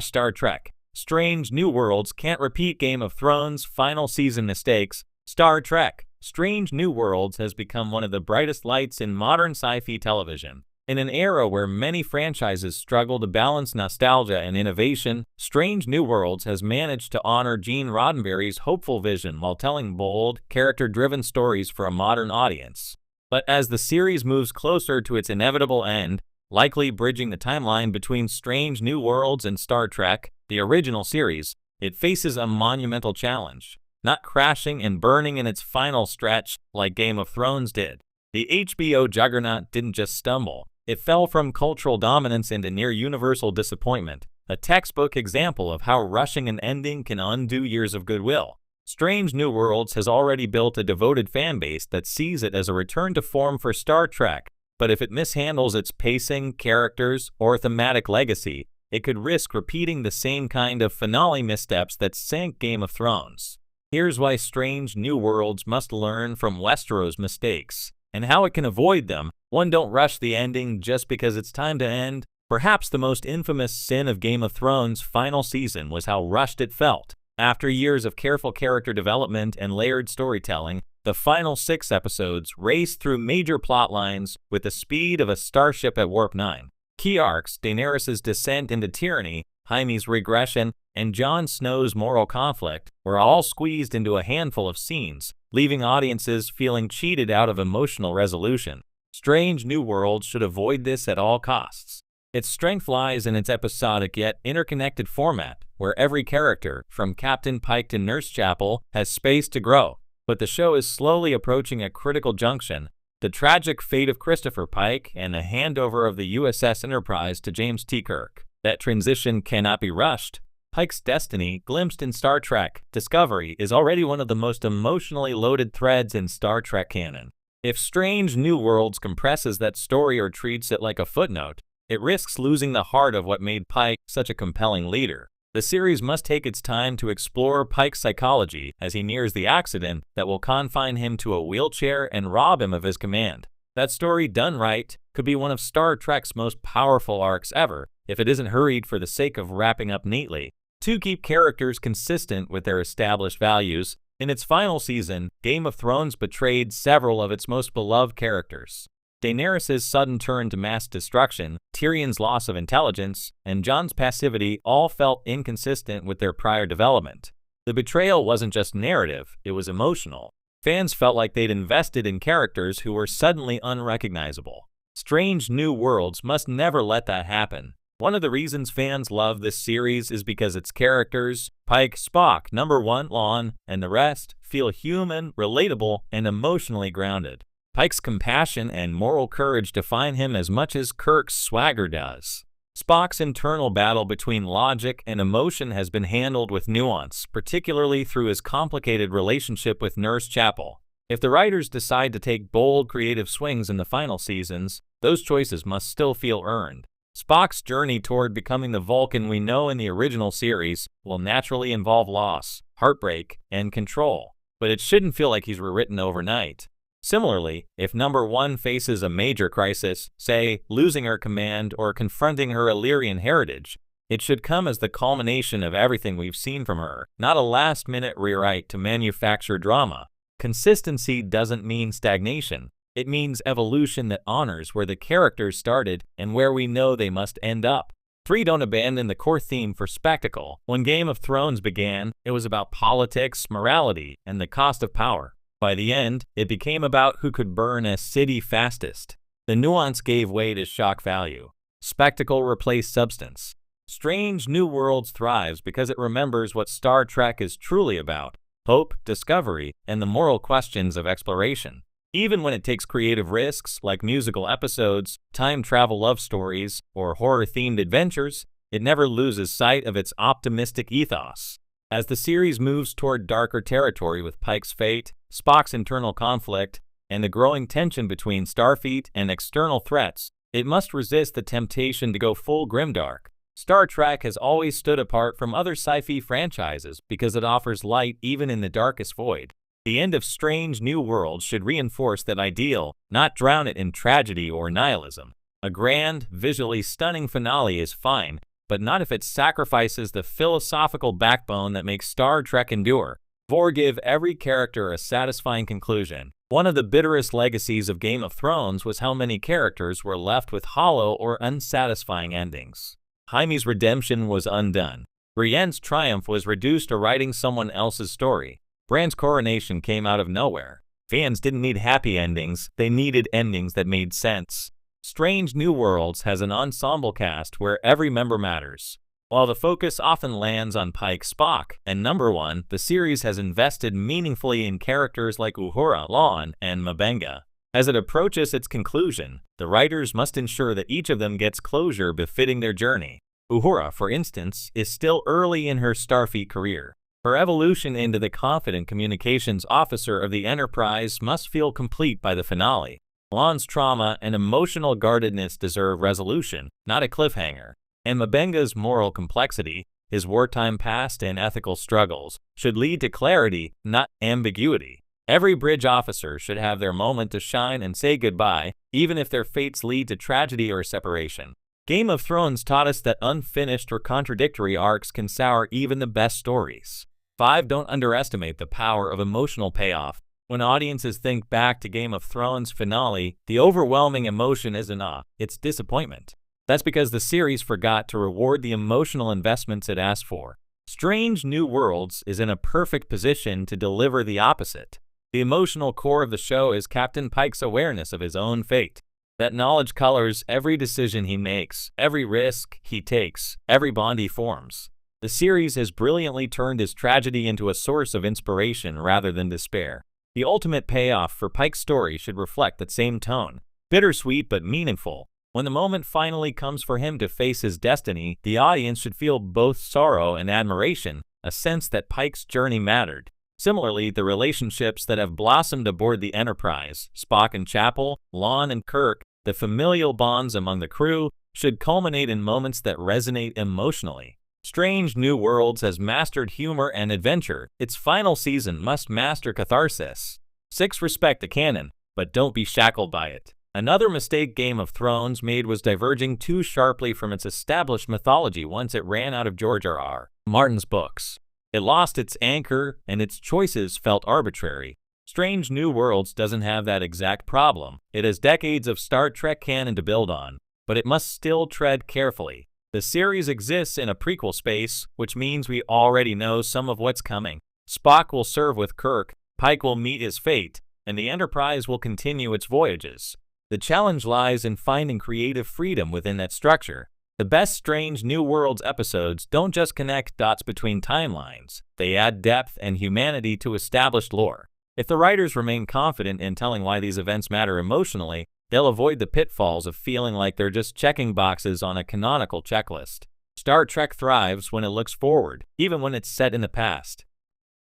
Star Trek. Strange New Worlds can't repeat Game of Thrones' final season mistakes. Star Trek. Strange New Worlds has become one of the brightest lights in modern sci-fi television. In an era where many franchises struggle to balance nostalgia and innovation, Strange New Worlds has managed to honor Gene Roddenberry's hopeful vision while telling bold, character-driven stories for a modern audience. But as the series moves closer to its inevitable end, likely bridging the timeline between Strange New Worlds and Star Trek, the original series, it faces a monumental challenge, not crashing and burning in its final stretch like Game of Thrones did. The HBO juggernaut didn't just stumble. It fell from cultural dominance into near-universal disappointment, a textbook example of how rushing an ending can undo years of goodwill. Strange New Worlds has already built a devoted fanbase that sees it as a return to form for Star Trek, but if it mishandles its pacing, characters, or thematic legacy, it could risk repeating the same kind of finale missteps that sank Game of Thrones. Here's why Strange New Worlds must learn from Westeros' mistakes, and how it can avoid them. 1. Don't rush the ending just because it's time to end. Perhaps the most infamous sin of Game of Thrones' final season was how rushed it felt. After years of careful character development and layered storytelling, the final 6 episodes raced through major plot lines with the speed of a starship at warp 9. Key arcs, Daenerys' descent into tyranny, Jaime's regression, and Jon Snow's moral conflict, were all squeezed into a handful of scenes, leaving audiences feeling cheated out of emotional resolution. Strange New Worlds should avoid this at all costs. Its strength lies in its episodic yet interconnected format, where every character, from Captain Pike to Nurse Chapel, has space to grow. But the show is slowly approaching a critical junction. The tragic fate of Christopher Pike and the handover of the USS Enterprise to James T. Kirk. That transition cannot be rushed. Pike's destiny, glimpsed in Star Trek Discovery, is already one of the most emotionally loaded threads in Star Trek canon. If Strange New Worlds compresses that story or treats it like a footnote, it risks losing the heart of what made Pike such a compelling leader. The series must take its time to explore Pike's psychology as he nears the accident that will confine him to a wheelchair and rob him of his command. That story, done right, could be one of Star Trek's most powerful arcs ever, if it isn't hurried for the sake of wrapping up neatly. To keep characters consistent with their established values, in its final season, Game of Thrones betrayed several of its most beloved characters. Daenerys' sudden turn to mass destruction, Tyrion's loss of intelligence, and Jon's passivity all felt inconsistent with their prior development. The betrayal wasn't just narrative, it was emotional. Fans felt like they'd invested in characters who were suddenly unrecognizable. Strange New Worlds must never let that happen. One of the reasons fans love this series is because its characters, Pike, Spock, Number 1, Lon, and the rest, feel human, relatable, and emotionally grounded. Pike's compassion and moral courage define him as much as Kirk's swagger does. Spock's internal battle between logic and emotion has been handled with nuance, particularly through his complicated relationship with Nurse Chapel. If the writers decide to take bold, creative swings in the final seasons, those choices must still feel earned. Spock's journey toward becoming the Vulcan we know in the original series will naturally involve loss, heartbreak, and control, but it shouldn't feel like he's rewritten overnight. Similarly, if Number 1 faces a major crisis, say, losing her command or confronting her Illyrian heritage, it should come as the culmination of everything we've seen from her, not a last-minute rewrite to manufacture drama. Consistency doesn't mean stagnation. It means evolution that honors where the characters started and where we know they must end up. 3. Don't abandon the core theme for spectacle. When Game of Thrones began, it was about politics, morality, and the cost of power. By the end, it became about who could burn a city fastest. The nuance gave way to shock value. Spectacle replaced substance. Strange New Worlds thrives because it remembers what Star Trek is truly about: hope, discovery, and the moral questions of exploration. Even when it takes creative risks like musical episodes, time travel love stories, or horror-themed adventures, it never loses sight of its optimistic ethos. As the series moves toward darker territory with Pike's fate, Spock's internal conflict, and the growing tension between Starfleet and external threats, it must resist the temptation to go full grimdark. Star Trek has always stood apart from other sci-fi franchises because it offers light even in the darkest void. The end of Strange New Worlds should reinforce that ideal, not drown it in tragedy or nihilism. A grand, visually stunning finale is fine, but not if it sacrifices the philosophical backbone that makes Star Trek endure. 4. Give every character a satisfying conclusion. One of the bitterest legacies of Game of Thrones was how many characters were left with hollow or unsatisfying endings. Jaime's redemption was undone. Brienne's triumph was reduced to writing someone else's story. Bran's coronation came out of nowhere. Fans didn't need happy endings, they needed endings that made sense. Strange New Worlds has an ensemble cast where every member matters. While the focus often lands on Pike, Spock, and Number One, the series has invested meaningfully in characters like Uhura, Lon, and M'Benga. As it approaches its conclusion, the writers must ensure that each of them gets closure befitting their journey. Uhura, for instance, is still early in her Starfleet career. Her evolution into the confident communications officer of the Enterprise must feel complete by the finale. Lon's trauma and emotional guardedness deserve resolution, not a cliffhanger. And M'Benga's moral complexity, his wartime past and ethical struggles, should lead to clarity, not ambiguity. Every bridge officer should have their moment to shine and say goodbye, even if their fates lead to tragedy or separation. Game of Thrones taught us that unfinished or contradictory arcs can sour even the best stories. 5. Don't underestimate the power of emotional payoff. When audiences think back to Game of Thrones' finale, the overwhelming emotion isn't awe, it's disappointment. That's because the series forgot to reward the emotional investments it asked for. Strange New Worlds is in a perfect position to deliver the opposite. The emotional core of the show is Captain Pike's awareness of his own fate. That knowledge colors every decision he makes, every risk he takes, every bond he forms. The series has brilliantly turned his tragedy into a source of inspiration rather than despair. The ultimate payoff for Pike's story should reflect that same tone. Bittersweet but meaningful. When the moment finally comes for him to face his destiny, the audience should feel both sorrow and admiration, a sense that Pike's journey mattered. Similarly, the relationships that have blossomed aboard the Enterprise, Spock and Chapel, Lon and Kirk, the familial bonds among the crew, should culminate in moments that resonate emotionally. Strange New Worlds has mastered humor and adventure. Its final season must master catharsis. 6. Respect the canon, but don't be shackled by it. Another mistake Game of Thrones made was diverging too sharply from its established mythology once it ran out of George R.R. Martin's books. It lost its anchor, and its choices felt arbitrary. Strange New Worlds doesn't have that exact problem. It has decades of Star Trek canon to build on, but it must still tread carefully. The series exists in a prequel space, which means we already know some of what's coming. Spock will serve with Kirk, Pike will meet his fate, and the Enterprise will continue its voyages. The challenge lies in finding creative freedom within that structure. The best Strange New Worlds episodes don't just connect dots between timelines, they add depth and humanity to established lore. If the writers remain confident in telling why these events matter emotionally, they'll avoid the pitfalls of feeling like they're just checking boxes on a canonical checklist. Star Trek thrives when it looks forward, even when it's set in the past.